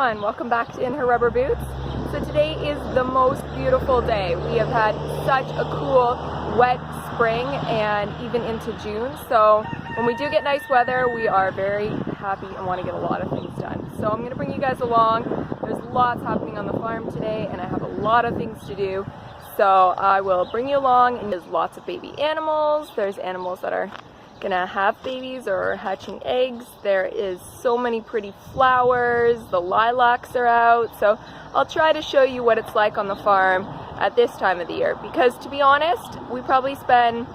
everyone, welcome back to In Her Rubber Boots. So today is the most beautiful day. We have had such a cool wet spring and even into June. So when we do get nice weather, we are very happy and want to get a lot of things done. So I'm going to bring you guys along. There's lots happening on the farm today and I have a lot of things to do. So I will bring you along, and there's lots of baby animals. There's animals that are gonna have babies or hatching eggs. There is so many pretty flowers. The lilacs are out. So I'll try to show you what it's like on the farm at this time of the year, because to be honest, we probably spend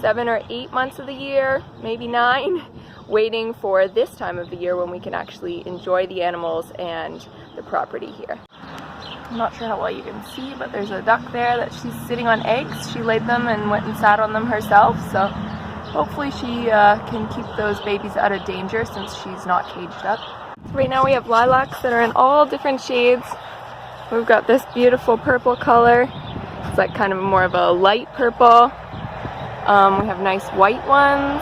7 or 8 months of the year, maybe 9, waiting for this time of the year when we can actually enjoy the animals and the property here. I'm not sure how well you can see, but there's a duck there that she's sitting on eggs. She laid them and went and sat on them herself, so hopefully she can keep those babies out of danger since she's not caged up. So right now we have lilacs that are in all different shades. We've got this beautiful purple color. It's like kind of more of a light purple. We have nice white ones.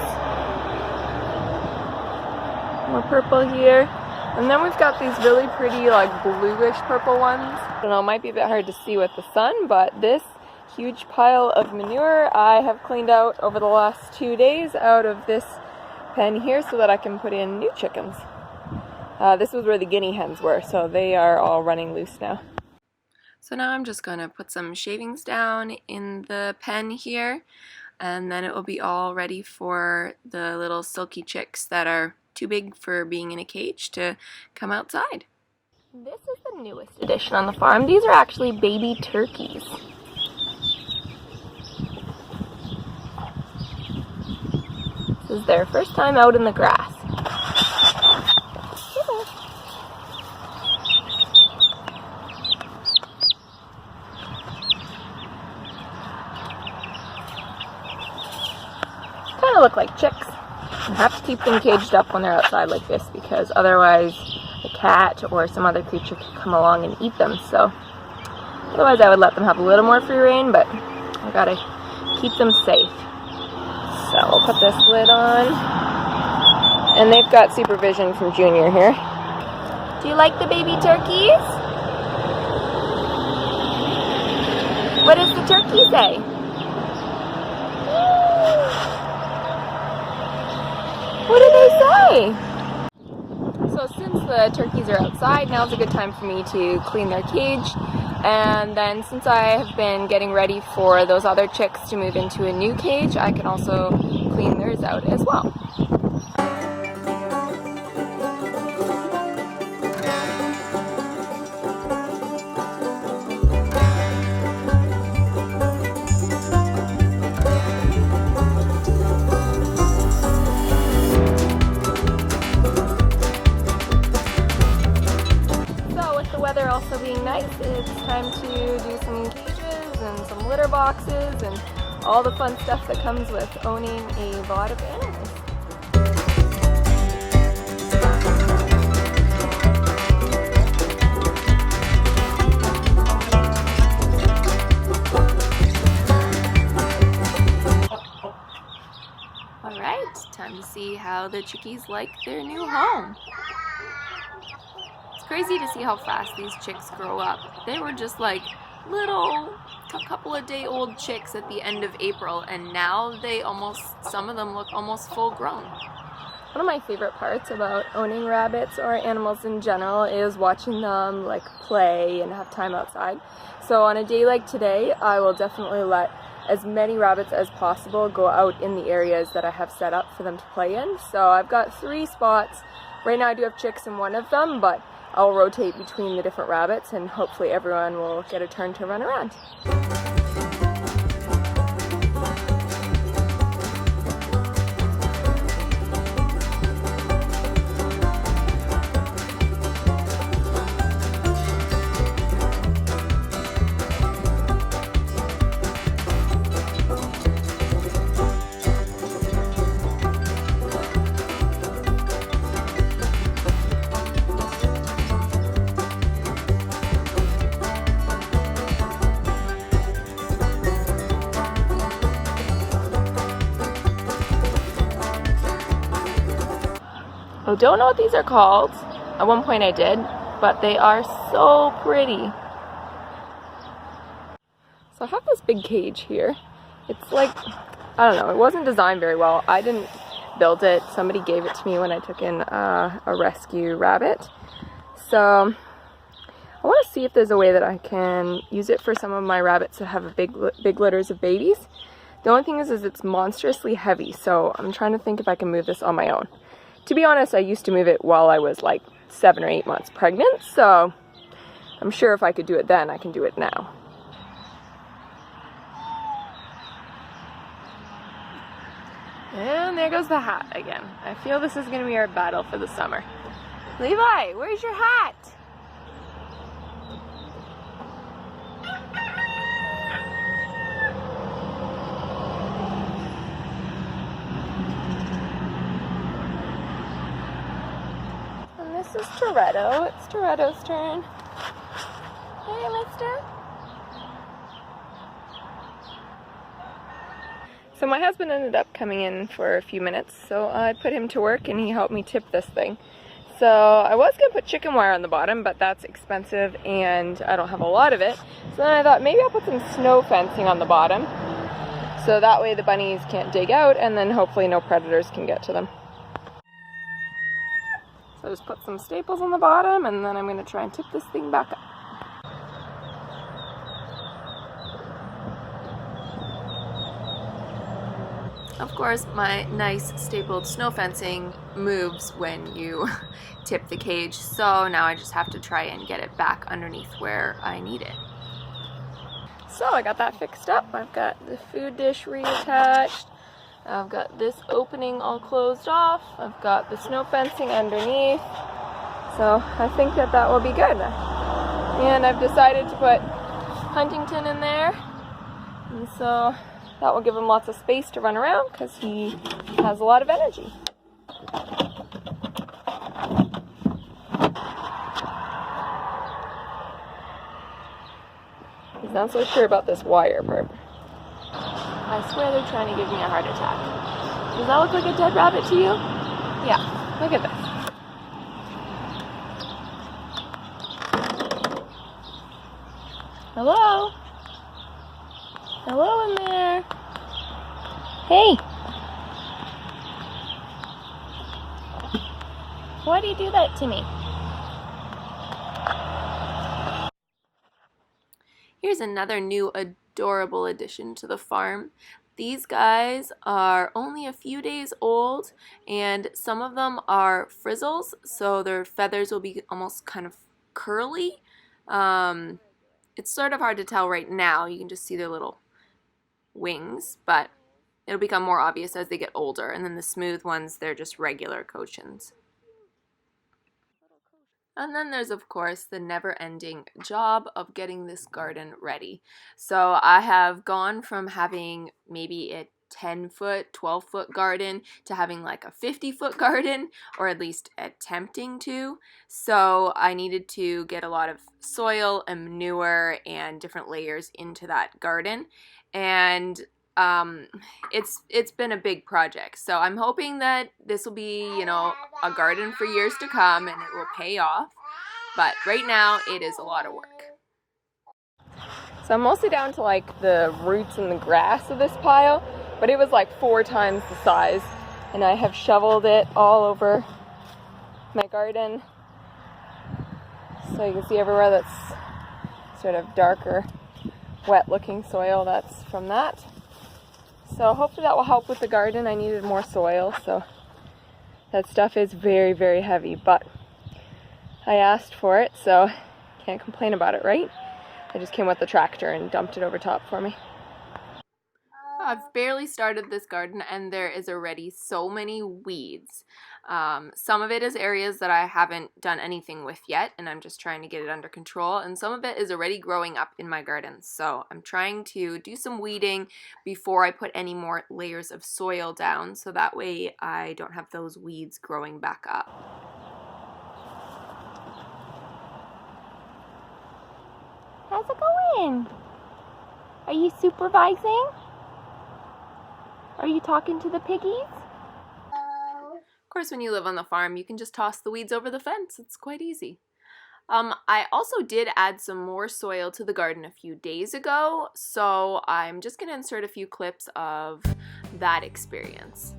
More purple here. And then we've got these really pretty like bluish purple ones. I don't know, it might be a bit hard to see with the sun, but this huge pile of manure I have cleaned out over the last 2 days out of this pen here so that I can put in new chickens. This was where the guinea hens were, so they are all running loose now. So now I'm just going to put some shavings down in the pen here, and then it will be all ready for the little silky chicks that are too big for being in a cage to come outside. This is the newest addition on the farm. These are actually baby turkeys. This is their first time out in the grass. Kind of look like chicks. You have to keep them caged up when they're outside like this, because otherwise a cat or some other creature could come along and eat them. So otherwise I would let them have a little more free reign, but I gotta keep them safe. So we'll put this lid on, and they've got supervision from Junior here. Do you like the baby turkeys? What does the turkey say? What do they say? So since the turkeys are outside, now's a good time for me to clean their cage. And then since I have been getting ready for those other chicks to move into a new cage, I can also clean theirs out as well. Also being nice, it's time to do some cages and some litter boxes and all the fun stuff that comes with owning a lot of animals. Alright, time to see how the chickies like their new home. Crazy to see how fast these chicks grow up. They were just like little couple of day old chicks at the end of April, and now some of them look almost full grown. One of my favorite parts about owning rabbits or animals in general is watching them like play and have time outside. So on a day like today, I will definitely let as many rabbits as possible go out in the areas that I have set up for them to play in. So I've got 3 spots. Right now I do have chicks in one of them, but I'll rotate between the different rabbits and hopefully everyone will get a turn to run around. I don't know what these are called. At one point I did. but they are so pretty. So I have this big cage here. It's like, I don't know, it wasn't designed very well. I didn't build it. Somebody gave it to me when I took in a rescue rabbit. So I want to see if there's a way that I can use it for some of my rabbits that have big litters of babies. The only thing is it's monstrously heavy, so I'm trying to think if I can move this on my own. To be honest, I used to move it while I was like 7 or 8 months pregnant, so I'm sure if I could do it then, I can do it now. And there goes the hat again. I feel this is going to be our battle for the summer. Levi, where's your hat? And this is Toretto. It's Toretto's turn. Hey, mister. So my husband ended up coming in for a few minutes, so I put him to work and he helped me tip this thing. So I was going to put chicken wire on the bottom, but that's expensive and I don't have a lot of it. So then I thought maybe I'll put some snow fencing on the bottom, so that way the bunnies can't dig out and then hopefully no predators can get to them. So I just put some staples on the bottom and then I'm going to try and tip this thing back up. Of course, my nice stapled snow fencing moves when you tip the cage, so now I just have to try and get it back underneath where I need it. So I got that fixed up. I've got the food dish reattached. I've got this opening all closed off. I've got the snow fencing underneath. So I think that that will be good. And I've decided to put Huntington in there. And so that will give him lots of space to run around because he has a lot of energy. He's not so sure about this wire part. I swear they're trying to give me a heart attack. Does that look like a dead rabbit to you? Yeah, look at this. Hello? Hello in there. Hey. Why do you do that to me? Here's another new adorable addition to the farm. These guys are only a few days old and some of them are frizzles, so their feathers will be almost kind of curly. It's sort of hard to tell right now. You can just see their little wings, but it'll become more obvious as they get older. And then the smooth ones, they're just regular cochins. And then there's, of course, the never-ending job of getting this garden ready. So I have gone from having maybe a 10-foot, 12-foot garden to having like a 50-foot garden, or at least attempting to. So I needed to get a lot of soil and manure and different layers into that garden. And it's been a big project. So I'm hoping that this will be, you know, a garden for years to come and it will pay off. But right now it is a lot of work. So I'm mostly down to like the roots and the grass of this pile, but it was like 4 times the size. And I have shoveled it all over my garden. So you can see everywhere that's sort of darker, wet looking soil, that's from that. So hopefully that will help with the garden. I needed more soil, so that stuff is very, very heavy, but I asked for it, so can't complain about it, right? I just came with the tractor and dumped it over top for me. I've barely started this garden and there is already so many weeds. Some of it is areas that I haven't done anything with yet and I'm just trying to get it under control, and some of it is already growing up in my garden. So I'm trying to do some weeding before I put any more layers of soil down, so that way I don't have those weeds growing back up. How's it going? Are you supervising? Are you talking to the piggies? Of course, when you live on the farm, you can just toss the weeds over the fence. It's quite easy. I also did add some more soil to the garden a few days ago, so I'm just going to insert a few clips of that experience.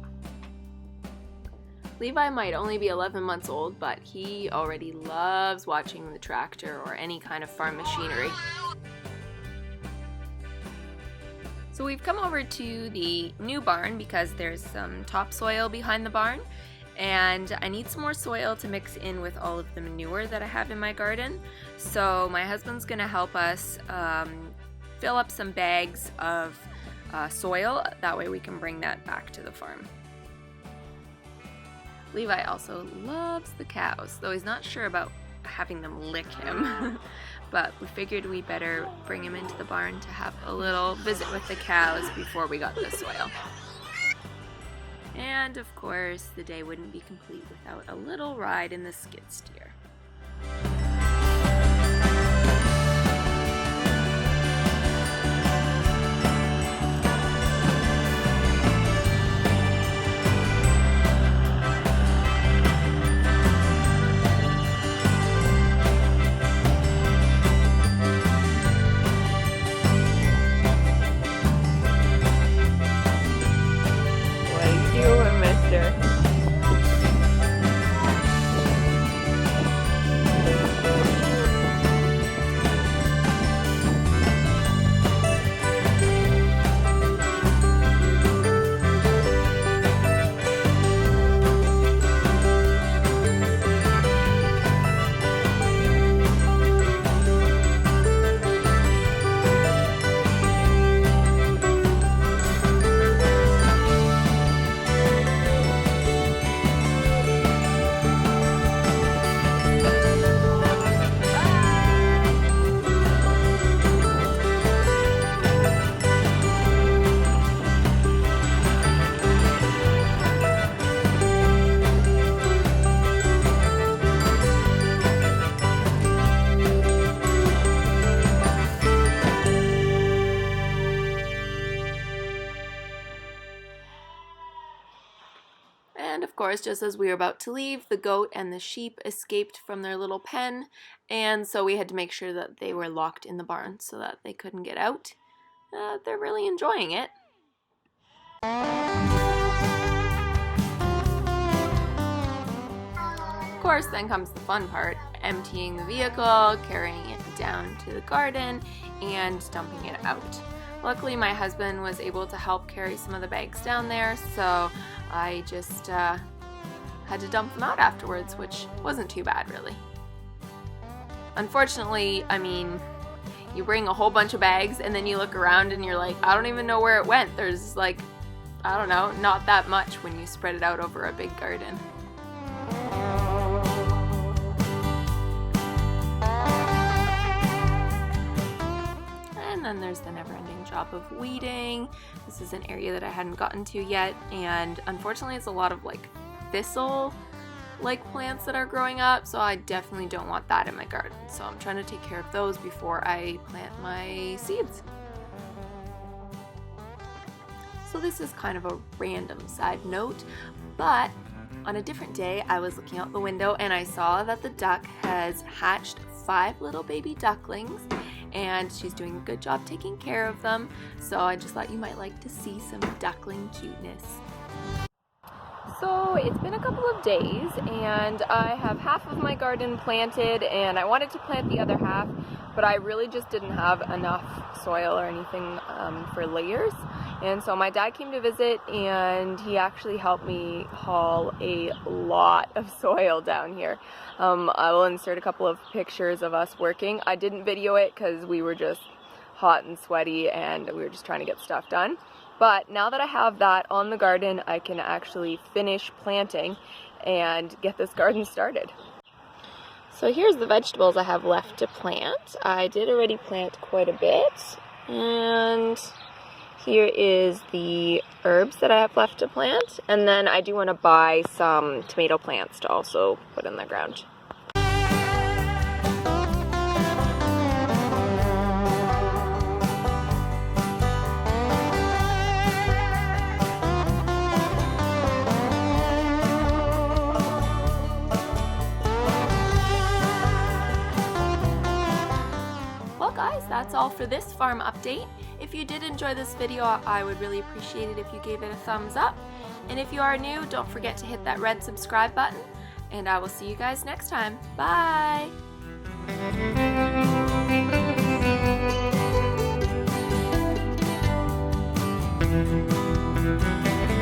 Levi might only be 11 months old, but he already loves watching the tractor or any kind of farm machinery. So we've come over to the new barn because there's some topsoil behind the barn, and I need some more soil to mix in with all of the manure that I have in my garden. So my husband's gonna help us fill up some bags of soil. That way we can bring that back to the farm. Levi also loves the cows, though he's not sure about having them lick him. But we figured we better bring him into the barn to have a little visit with the cows before we got the soil. And of course, the day wouldn't be complete without a little ride in the skid steer. And of course, just as we were about to leave, the goat and the sheep escaped from their little pen, and so we had to make sure that they were locked in the barn so that they couldn't get out. They're really enjoying it. Of course, then comes the fun part, emptying the vehicle, carrying it down to the garden, and dumping it out. Luckily, my husband was able to help carry some of the bags down there, so I just had to dump them out afterwards, which wasn't too bad, really. Unfortunately, I mean, you bring a whole bunch of bags and then you look around and you're like, I don't even know where it went. There's like, I don't know, not that much when you spread it out over a big garden. And then there's the never-ending job of weeding. This is an area that I hadn't gotten to yet, and unfortunately it's a lot of like thistle-like plants that are growing up, so I definitely don't want that in my garden. So I'm trying to take care of those before I plant my seeds. So this is kind of a random side note, but on a different day I was looking out the window and I saw that the duck has hatched 5 little baby ducklings, and she's doing a good job taking care of them, so I just thought you might like to see some duckling cuteness. So it's been a couple of days and I have half of my garden planted, and I wanted to plant the other half, but I really just didn't have enough soil or anything for layers. And so my dad came to visit and he actually helped me haul a lot of soil down here. I will insert a couple of pictures of us working. I didn't video it because we were just hot and sweaty and we were just trying to get stuff done. But now that I have that on the garden, I can actually finish planting and get this garden started. So here's the vegetables I have left to plant. I did already plant quite a bit, and here is the herbs that I have left to plant, and then I do want to buy some tomato plants to also put in the ground. that's all for this farm update. If you did enjoy this video, I would really appreciate it if you gave it a thumbs up. And if you are new, don't forget to hit that red subscribe button. And I will see you guys next time. Bye!